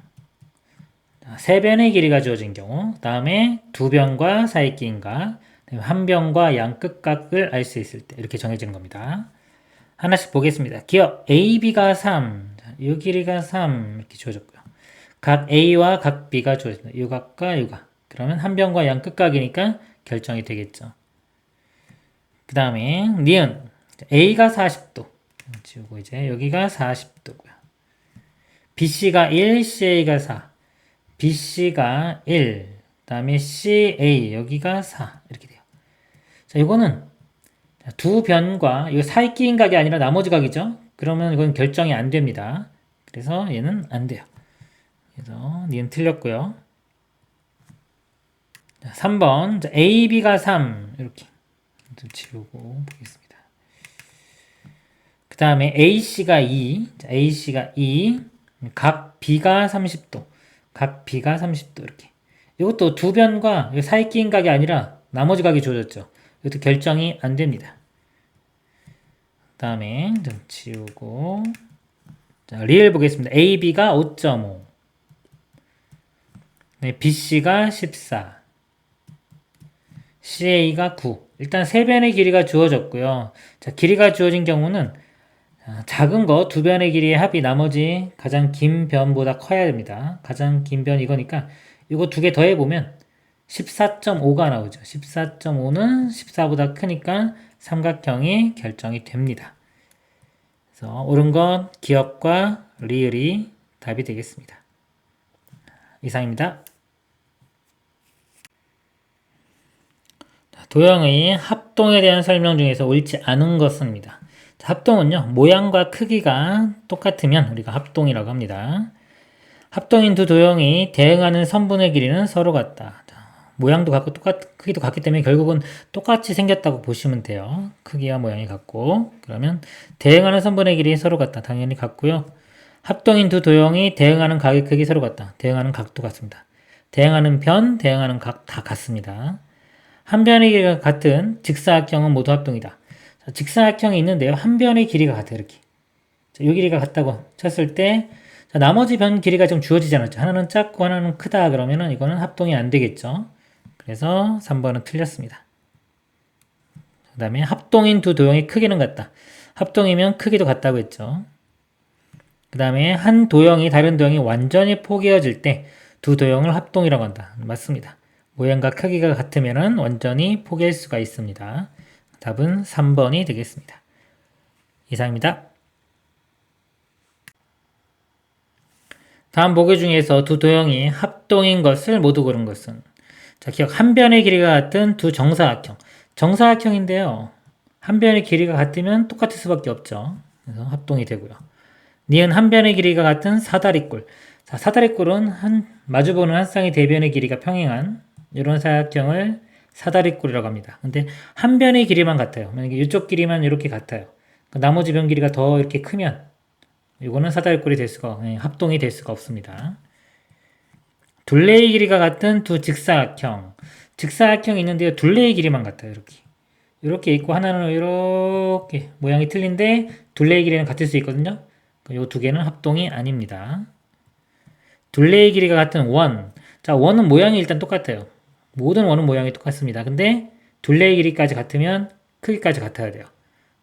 자, 세 변의 길이가 주어진 경우, 다음에 두 변과 사이 끼인 각, 한 변과 양끝각을 알 수 있을 때 이렇게 정해지는 겁니다. 하나씩 보겠습니다. 기억 AB가 3, 자, 이 길이가 3 이렇게 주어졌고요. 각 A와 각 B가 주어집니다. 이 각과 이 각. 그러면 한 변과 양끝각이니까 결정이 되겠죠. 그 다음에 니은 A가 40도 지우고 이제 여기가 40도고요. BC가 1, CA가 4. BC가 1, 그 다음에 CA 여기가 4 이렇게 돼요. 자, 이거는 두 변과 이거 사이 끼인 각이 아니라 나머지 각이죠. 그러면 이건 결정이 안 됩니다. 그래서 얘는 안 돼요. 그래서 니은 틀렸고요. 자, 3번 자, AB가 3 이렇게 지우고 보겠습니다. 그 다음에 AC가 2, 자, AC가 2, 각 B가 30도, 각 B가 30도 이렇게. 이것도 두 변과 사이 끼인 각이 아니라 나머지 각이 주어졌죠. 이것도 결정이 안 됩니다. 그 다음에 좀 지우고 자, 리을 보겠습니다. AB가 5.5, 네, BC가 14, CA가 9. 일단 세 변의 길이가 주어졌고요. 자, 길이가 주어진 경우는 작은 거 두 변의 길이의 합이 나머지 가장 긴 변보다 커야 됩니다. 가장 긴 변 이거니까 이거 두 개 더해보면 14.5가 나오죠. 14.5는 14보다 크니까 삼각형이 결정이 됩니다. 그래서 옳은 건 기억과 리을이 답이 되겠습니다. 이상입니다. 도형의 합동에 대한 설명 중에서 옳지 않은 것은입니다. 합동은요, 모양과 크기가 똑같으면 우리가 합동이라고 합니다. 합동인 두 도형이 대응하는 선분의 길이는 서로 같다. 모양도 같고 크기도 같기 때문에 결국은 똑같이 생겼다고 보시면 돼요. 크기와 모양이 같고. 그러면 대응하는 선분의 길이 서로 같다. 당연히 같고요. 합동인 두 도형이 대응하는 각의 크기 서로 같다. 대응하는 각도 같습니다. 대응하는 변, 대응하는 각 다 같습니다. 한 변의 길이가 같은 직사각형은 모두 합동이다. 자, 직사각형이 있는데요. 한 변의 길이가 같아요. 이렇게. 자, 이 길이가 같다고 쳤을 때 자, 나머지 변 길이가 좀 주어지지 않았죠. 하나는 작고 하나는 크다 그러면은 이거는 합동이 안 되겠죠. 그래서 3번은 틀렸습니다. 그 다음에 합동인 두 도형의 크기는 같다. 합동이면 크기도 같다고 했죠. 그 다음에 한 도형이 다른 도형이 완전히 포개어질 때 두 도형을 합동이라고 한다. 맞습니다. 모양과 크기가 같으면 완전히 포개일 수가 있습니다. 답은 3번이 되겠습니다. 이상입니다. 다음 보기 중에서 두 도형이 합동인 것을 모두 고른 것은 자, 기억 한 변의 길이가 같은 두 정사각형. 정사각형인데요. 한 변의 길이가 같으면 똑같을 수밖에 없죠. 그래서 합동이 되고요. 니은 한 변의 길이가 같은 사다리꼴. 자, 사다리꼴은 마주보는 한 쌍의 대변의 길이가 평행한 이런 사각형을 사다리꼴이라고 합니다. 근데 한 변의 길이만 같아요. 만약에 이쪽 길이만 이렇게 같아요. 나머지 변 길이가 더 이렇게 크면 이거는 사다리꼴이 될 수가, 합동이 될 수가 없습니다. 둘레의 길이가 같은 두 직사각형. 직사각형이 있는데요. 둘레의 길이만 같아요. 이렇게 있고 하나는 이렇게 모양이 틀린데 둘레의 길이는 같을 수 있거든요. 이 두 개는 합동이 아닙니다. 둘레의 길이가 같은 원. 자, 원은 모양이 일단 똑같아요. 모든 원은 모양이 똑같습니다. 근데 둘레의 길이까지 같으면 크기까지 같아야 돼요.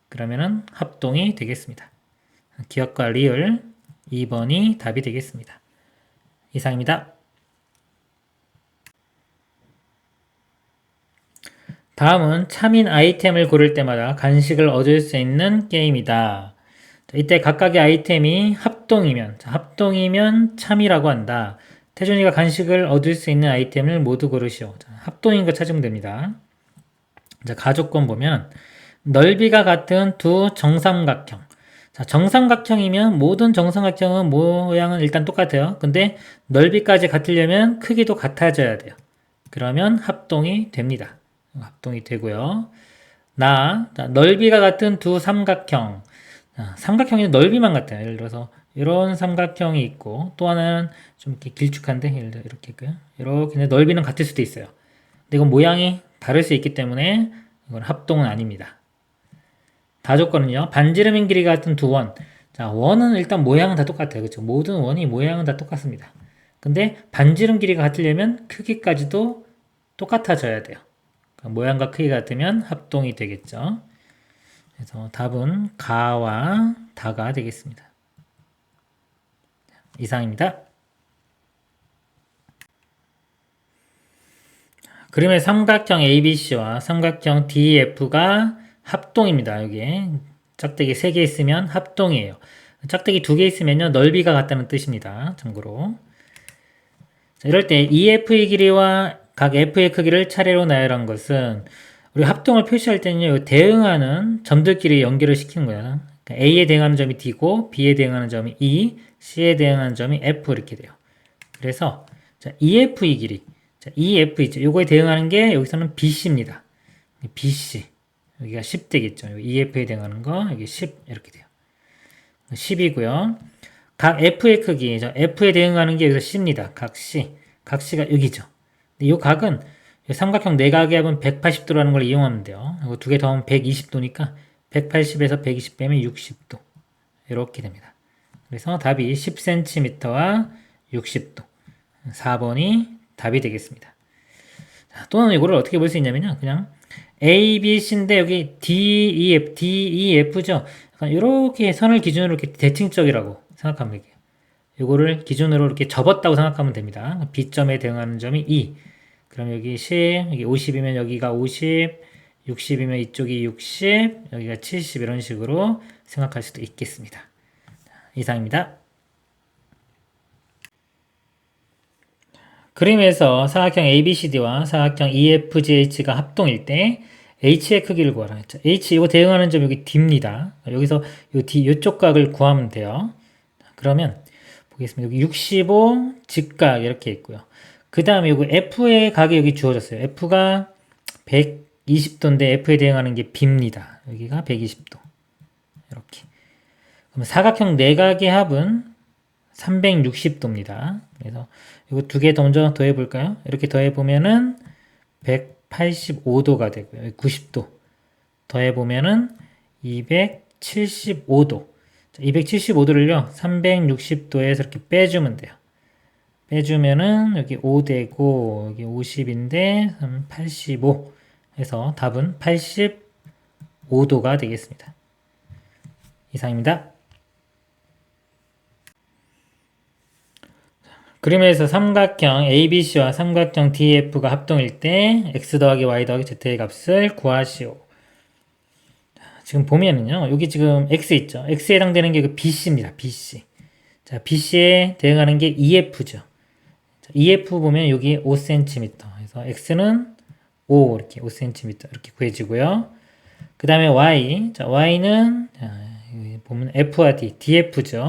그러면은 합동이 되겠습니다. 기억과 리을 2번이 답이 되겠습니다. 이상입니다. 다음은 참인 아이템을 고를 때마다 간식을 얻을 수 있는 게임이다. 자, 이때 각각의 아이템이 합동이면 참이라고 한다. 태준이가 간식을 얻을 수 있는 아이템을 모두 고르시오. 자, 합동인 거 찾으면 됩니다. 자, 가족권 보면 넓이가 같은 두 정삼각형. 자, 정삼각형이면 모든 정삼각형은 모양은 일단 똑같아요. 근데 넓이까지 같으려면 크기도 같아져야 돼요. 그러면 합동이 됩니다. 합동이 되고요. 자, 넓이가 같은 두 삼각형. 자, 삼각형이 넓이만 같아요. 예를 들어서 이런 삼각형이 있고 또 하나는 좀 이렇게 길쭉한데 예를 들어 이렇게 있고요. 이렇게 넓이는 같을 수도 있어요. 근데 이건 모양이 다를 수 있기 때문에 이건 합동은 아닙니다. 다조건은요. 반지름인 길이 같은 두 원. 자, 원은 일단 모양은 다 똑같아요. 그렇죠? 모든 원이 모양은 다 똑같습니다. 근데 반지름 길이가 같으려면 크기까지도 똑같아져야 돼요. 그러니까 모양과 크기가 같으면 합동이 되겠죠. 그래서 답은 가와 다가 되겠습니다. 이상입니다. 그림의 삼각형 ABC와 삼각형 DEF가 합동입니다. 여기에 짝대기 3개 있으면 합동이에요. 짝대기 2개 있으면요 넓이가 같다는 뜻입니다. 참고로 자, 이럴 때 EF의 길이와 각 F의 크기를 차례로 나열한 것은 우리 합동을 표시할 때는요 대응하는 점들끼리 연결을 시키는 거예요. 그러니까 A에 대응하는 점이 D고 B에 대응하는 점이 E, C에 대응하는 점이 F 이렇게 돼요. 그래서 자, EF의 길이 자, EF 있죠. 요거에 대응하는 게 여기서는 BC입니다. BC 여기가 10 되겠죠. EF에 대응하는 거 여기 10 이렇게 돼요. 10이고요. 각 F의 크기, F에 대응하는 게 여기서 C입니다. 각 C가 여기죠. 이 각은 삼각형 내각의 합은 180도라는 걸 이용하면 돼요. 이거 두 개 더하면 120도니까 180에서 120 빼면 60도 이렇게 됩니다. 그래서 답이 10cm와 60도 4번이 답이 되겠습니다. 또는 이거를 어떻게 볼 수 있냐면요. 그냥 A, B, C인데 여기 D, E, F, D, E, F죠. 약간 이렇게 선을 기준으로 이렇게 대칭적이라고 생각하면 돼요. 요거를 기준으로 이렇게 접었다고 생각하면 됩니다. B점에 대응하는 점이 E. 그럼 여기 10, 여기 50이면 여기가 50, 60이면 이쪽이 60, 여기가 70 이런 식으로 생각할 수도 있겠습니다. 이상입니다. 그림에서 사각형 ABCD와 사각형 EFGH가 합동일 때 H의 크기를 구하라 했죠. H 이거 대응하는 점 여기 D입니다. 여기서 요 D 요쪽 각을 구하면 돼요. 그러면 보겠습니다. 여기 65 직각 이렇게 있고요. 그 다음에 여기 F의 각이 여기 주어졌어요. F가 120도인데 F에 대응하는 게 B입니다. 여기가 120도. 이렇게. 그럼 사각형 내각의 합은 360도입니다. 그래서 이거 두 개 더 먼저 더해 볼까요? 이렇게 더해 보면은 185도가 되고요. 90도. 더해 보면은 275도. 275도를요. 360도에서 이렇게 빼주면 돼요. 빼주면은 여기 5 되고 여기 50인데 85 해서 답은 85도가 되겠습니다. 이상입니다. 그림에서 삼각형 ABC와 삼각형 DF가 합동일 때 x 더하기 y 더하기 z의 값을 구하시오. 지금 보면은요, 여기 지금 x 있죠. x에 해당되는 게 그 BC입니다. BC. 자, BC에 대응하는 게 EF죠. 자, EF 보면 여기 5cm. 그래서 x는 5 이렇게 5cm 이렇게 구해지고요. 그 다음에 y. 자, y는 자, 여기 보면 F와 D, DF죠.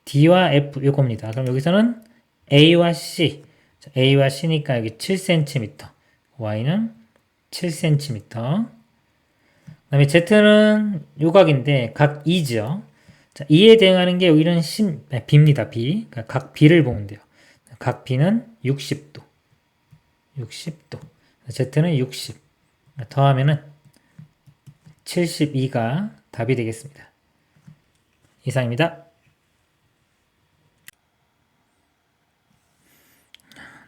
D와 F 요겁니다. 그럼 여기서는 A와 C. 자, A와 C니까 여기 7cm. Y는 7cm. 그 다음에 Z는 요각인데 각 2죠. 자, 2에 대응하는 게 여기는 B입니다. B. 그러니까 각 B를 보면 돼요. 각 B는 60도. 60도. Z는 60. 더하면은 72가 답이 되겠습니다. 이상입니다.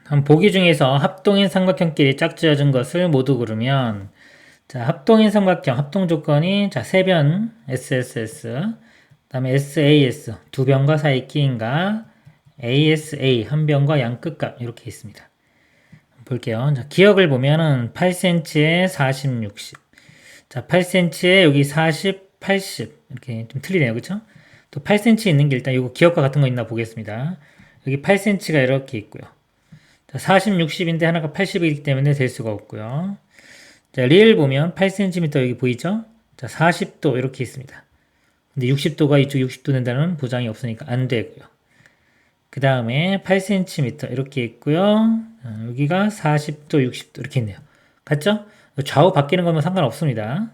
다음 보기 중에서 합동인 삼각형끼리 짝지어진 것을 모두 고르면 자, 합동인 삼각형 합동 조건이 자, 세변 SSS 그다음에 SAS 두 변과 사이 끼인가 ASA 한 변과 양 끝각 이렇게 있습니다. 볼게요. 자, 기억을 보면은 8cm에 40, 60. 자, 8cm에 여기 40, 80 이렇게 좀 틀리네요. 그쵸? 또 8cm 있는 게 일단 이거 기억과 같은 거 있나 보겠습니다. 여기 8cm가 이렇게 있고요. 자, 40, 60인데 하나가 80이기 때문에 될 수가 없고요. 자, 리을 보면 8cm 여기 보이죠? 자, 40도 이렇게 있습니다. 근데 60도가 이쪽 60도 된다는 보장이 없으니까 안 되고요. 그 다음에 8cm 이렇게 있고요. 여기가 40도, 60도 이렇게 있네요. 같죠? 좌우 바뀌는 거면 상관없습니다.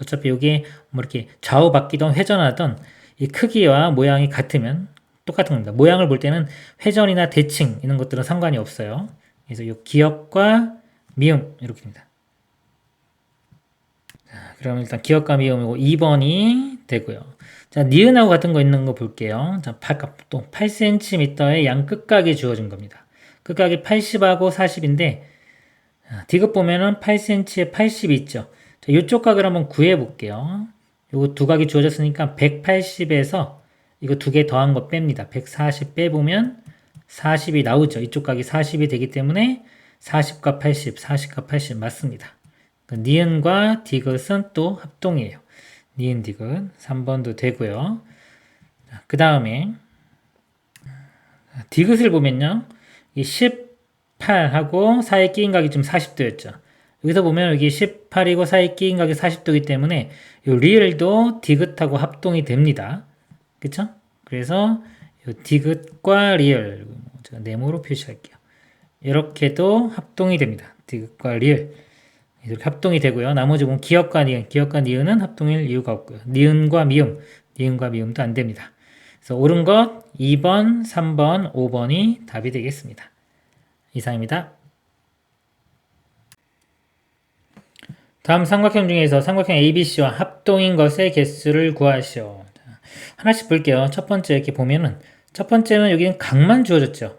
어차피 여기에 뭐 이렇게 좌우 바뀌던 회전하던 이 크기와 모양이 같으면 똑같은 겁니다. 모양을 볼 때는 회전이나 대칭 이런 것들은 상관이 없어요. 그래서 이 기역과 미음 이렇게입니다. 자, 그럼 일단 기역과 미음이고 2번이 되고요. 자, 니은하고 같은 거 있는 거 볼게요. 자, 또 8cm의 양 끝각이 주어진 겁니다. 끝각이 80하고 40인데 디귿 보면은 8cm에 80이 있죠. 자, 이쪽 각을 한번 구해 볼게요. 요거 두 각이 주어졌으니까 180에서 이거 두 개 더한 거 뺍니다. 140 빼보면 40이 나오죠. 이쪽 각이 40이 되기 때문에 40과 80, 40과 80 맞습니다. 그러니까 니은과 디귿은 또 합동이에요. 니은 디귿 3번도 되고요. 그 다음에 디귿을 보면요. 이 18하고 사이 끼인 각이 지금 40도였죠. 여기서 보면 여기 18이고 사이 끼인 각이 40도이기 때문에 이 리을도 디귿하고 합동이 됩니다. 그쵸? 그래서 이 디귿과 리을 제가 네모로 표시할게요. 이렇게도 합동이 됩니다. 디귿과 리을 이렇게 합동이 되고요. 나머지 보면 기역과 니은은 합동일 이유가 없고요. 니은과 미음도 안 됩니다. 그래서 옳은 것 2번, 3번, 5번이 답이 되겠습니다. 이상입니다. 다음 삼각형 중에서 삼각형 ABC와 합동인 것의 개수를 구하시오. 하나씩 볼게요. 첫 번째 이렇게 보면은 첫 번째는 여기는 각만 주어졌죠.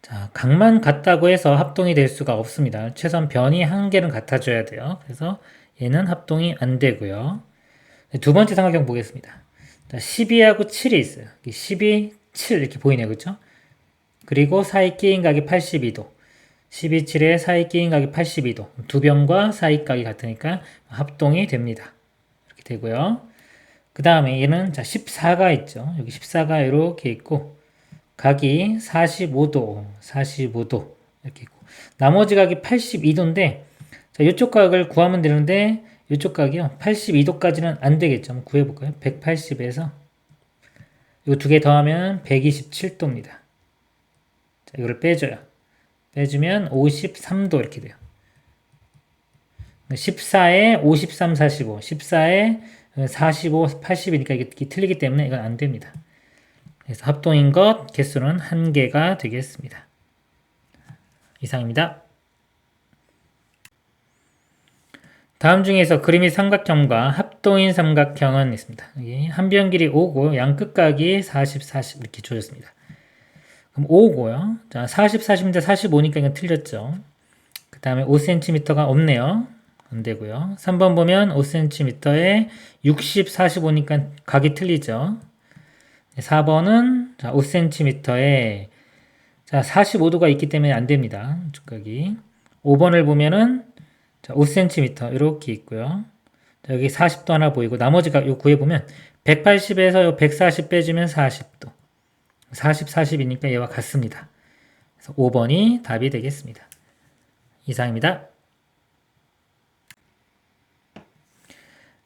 자, 각만 같다고 해서 합동이 될 수가 없습니다. 최소한 변이 한 개는 같아줘야 돼요. 그래서 얘는 합동이 안 되고요. 두 번째 삼각형 보겠습니다. 12하고 7이 있어요. 12, 7 이렇게 보이네요. 그렇죠? 그리고 사이 끼인 각이 82도. 12, 7에 사이 끼인 각이 82도. 두 변과 사이 각이 같으니까 합동이 됩니다. 이렇게 되고요. 그 다음에 얘는 자 14가 있죠. 여기 14가 이렇게 있고 각이 45도, 45도 이렇게 있고 나머지 각이 82도인데 자, 이쪽 각을 구하면 되는데 이쪽 각이요 82도까지는 안 되겠죠. 한번 구해볼까요? 180에서 이거 두 개 더하면 127도입니다. 자, 이거를 빼줘요. 빼주면 53도 이렇게 돼요. 14에 53, 45, 14에 45, 80이니까 이게 틀리기 때문에 이건 안 됩니다. 그래서 합동인 것 개수는 1개가 되겠습니다. 이상입니다. 다음 중에서 그림이 삼각형과 합동인 삼각형은 있습니다. 한 변 길이 5고 양 끝각이 40, 40 이렇게 주어졌습니다. 그럼 5고요. 자, 40, 40인데 45니까 이건 틀렸죠. 그 다음에 5cm가 없네요. 안 되고요. 3번 보면 5cm에 60, 45니까 각이 틀리죠. 4번은 자, 5cm에 자, 45도가 있기 때문에 안 됩니다. 쪽각이. 5번을 보면은 자, 5cm 이렇게 있고요. 자, 여기 40도 하나 보이고 나머지가 요 구해 보면 180에서 요 140 빼주면 40도. 40, 40이니까 얘와 같습니다. 그래서 5번이 답이 되겠습니다. 이상입니다.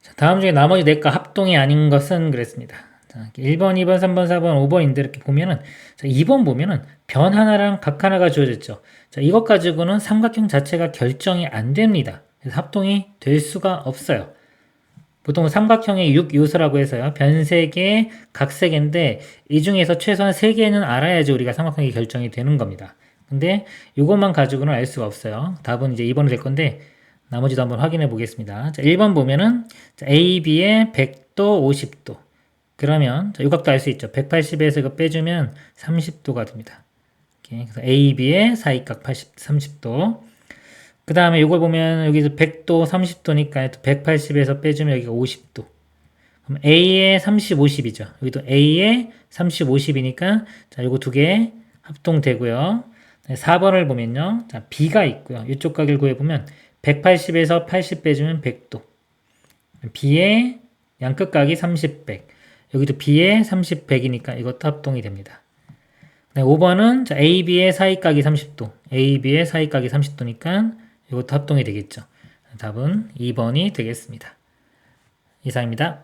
자, 다음 중에 나머지 4가 합동이 아닌 것은 그랬습니다. 자, 1번, 2번, 3번, 4번, 5번인데 이렇게 보면은 자, 2번 보면은 변 하나랑 각 하나가 주어졌죠. 자, 이것 가지고는 삼각형 자체가 결정이 안 됩니다. 그래서 합동이 될 수가 없어요. 보통 삼각형의 6요소라고 해서요. 변 3개, 각 3개인데 이 중에서 최소한 3개는 알아야지 우리가 삼각형이 결정이 되는 겁니다. 근데 이것만 가지고는 알 수가 없어요. 답은 이제 2번이 될 건데 나머지도 한번 확인해 보겠습니다. 자, 1번 보면은 자, AB의 100도, 50도. 그러면 자, 이 각도 알 수 있죠. 180에서 이거 빼주면 30도가 됩니다. 이렇게. 그래서 AB의 사이각 30도. 그 다음에 이걸 보면 여기서 100도, 30도니까 180에서 빼주면 여기가 50도. 그럼 A에 30, 50이죠. 여기도 A에 30, 50이니까 자, 요거 두 개 합동되고요. 4번을 보면요. 자, B가 있고요. 이쪽 각을 구해보면 180에서 80 빼주면 100도. B의 양끝 각이 30, 100. 여기도 B에 30, 100이니까 이것도 합동이 됩니다. 5번은 자, AB의 사이각이 30도. AB의 사이각이 30도니까 이것도 합동이 되겠죠. 답은 2번이 되겠습니다. 이상입니다.